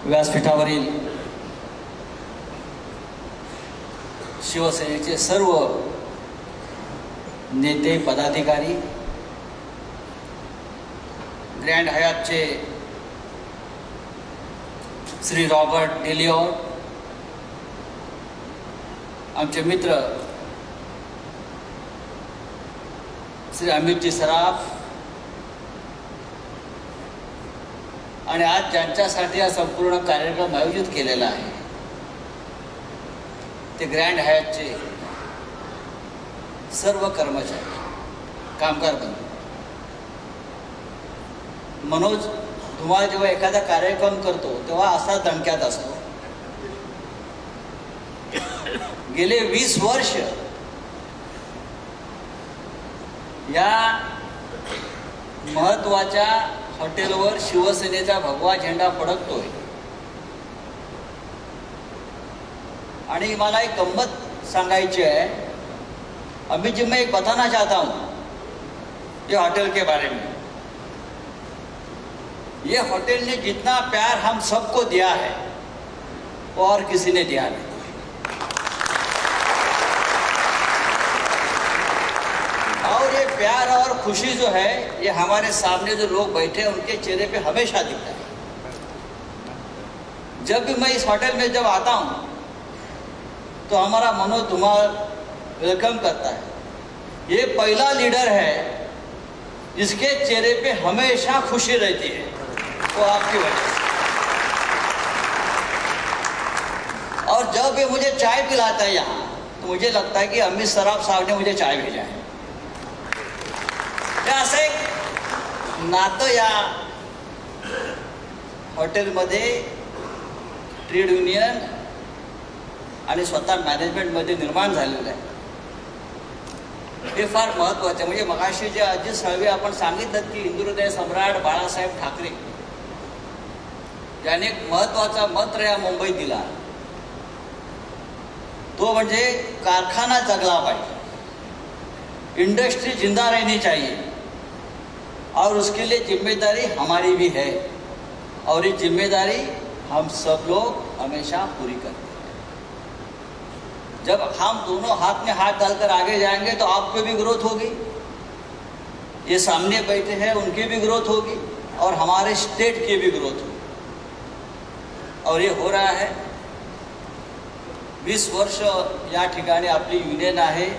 व्यासपीठावरील शिवसेनेचे सर्व नेते पदाधिकारी, ग्रँड हयातचे श्री रॉबर्ट डेलिओर, आमचे मित्र श्री अमितजी सराफ, आणि आज ज्यांच्यासाठी हा संपूर्ण कार्यक्रम आयोजित केलेला आहे ते ग्रँड हयातचे सर्व कर्मचारी, कामगार बंधू. मनोज धुमाळ जेव्हा एखादा कार्यक्रम करतो तेव्हा असा दणक्यात असतो. गेले 20 वर्ष या महत्त्वाच्या हॉटेलवर शिवसेनेचा भगवा झेंडा फडकतोय. आणि मला एक गंमत सांगायची है. अभी जी मैं एक बताना चाहता हूँ ये होटल के बारे में. ये होटल ने जितना प्यार हम सबको दिया है वो और किसी ने दिया नहीं. और ये प्यार और खुशी जो है ये हमारे सामने जो लोग बैठे हैं उनके चेहरे पे हमेशा दिखता है. जब भी मैं इस होटल में जब आता हूँ तो हमारा मनोज धुमाळ वेलकम करता है. ये पहला लीडर है जिसके चेहरे पे हमेशा खुशी रहती है, वो आपकी वजह से. और जब भी मुझे चाय पिलाता है यहाँ तो मुझे लगता है कि अमित सराफ साहब ने मुझे चाय भेजा है. असं एक नातं या हॉटेलमध्ये ट्रेड युनियन आणि स्वतः मॅनेजमेंटमध्ये निर्माण झालेलं आहे. हे फार महत्त्वाचं. म्हणजे मगाशी जे अजित साळवे आपण सांगितलं की हिंदुहृदय सम्राट बाळासाहेब ठाकरे याने एक महत्त्वाचा मंत्र या मुंबईत दिला, तो म्हणजे कारखाना जगला पाहिजे, इंडस्ट्री जिंदा रहनी चाहिए और उसके लिए जिम्मेदारी हमारी भी है और ये जिम्मेदारी हम सब लोग हमेशा पूरी करते हैं. जब हम दोनों हाथ में हाथ डालकर आगे जाएंगे तो आपकी भी ग्रोथ होगी, ये सामने बैठे हैं उनकी भी ग्रोथ होगी और हमारे स्टेट की भी ग्रोथ होगी. और ये हो रहा है. 20 वर्ष या ठिकाणी आपली युनियन आहे.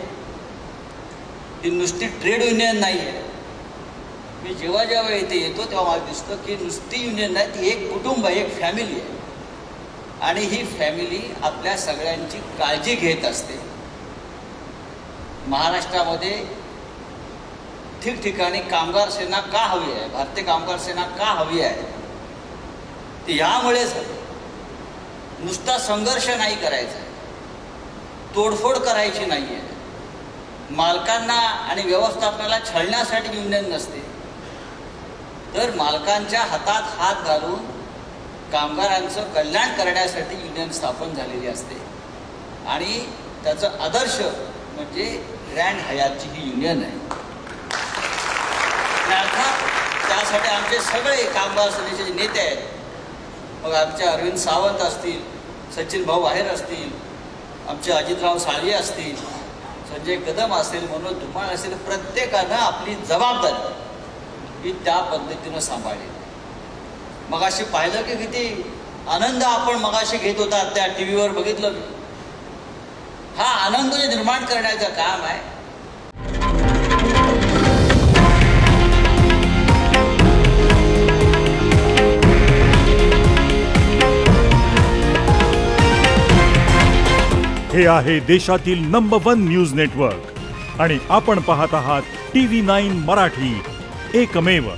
ती नुसती ट्रेड युनियन नाही आहे. मी जेव्हा जेव्हा इथे येतो तेव्हा मला दिसतं की नुसती युनियन नाही, ती एक कुटुंब आहे, एक फॅमिली आहे. आणि ही फॅमिली आपल्या सगळ्यांची काळजी घेत असते. महाराष्ट्रामध्ये ठिकठिकाणी कामगार सेना का हवी आहे, भारतीय कामगार सेना का हवी आहे, ती यामुळेच नुसता संघर्ष नाही करायचा आहे, तोडफोड करायची नाही आहे. मालकांना आणि व्यवस्थापनाला छळण्यासाठी युनियन नसते, तर मालकांच्या हातात हात घालून कामगारांचं कल्याण करण्यासाठी युनियन स्थापन झालेली असते. आणि त्याचं आदर्श म्हणजे ग्रँड हयातची ही युनियन आहे. अर्थात त्यासाठी आमचे सगळे कामगार सेनेचे जे नेते आहेत, मग आमचे अरविंद सावंत असतील, सचिन भाऊ आहेर असतील, आमचे अजितराव साळवे असतील, संजय कदम असेल, मनोज धुमाळ असेल, प्रत्येकानं आपली जबाबदारी ही त्या पद्धतीनं सांभाळली. मगाशी पाहिलं की किती आनंद आपण मगाशी घेत होता, त्या टीव्हीवर बघितलं. हा आनंद निर्माण करण्याचं काम आहे. हे आहे देशातील नंबर 1 न्यूज नेटवर्क आणि आपण पाहत आहात TV9 मराठी, एकमेव.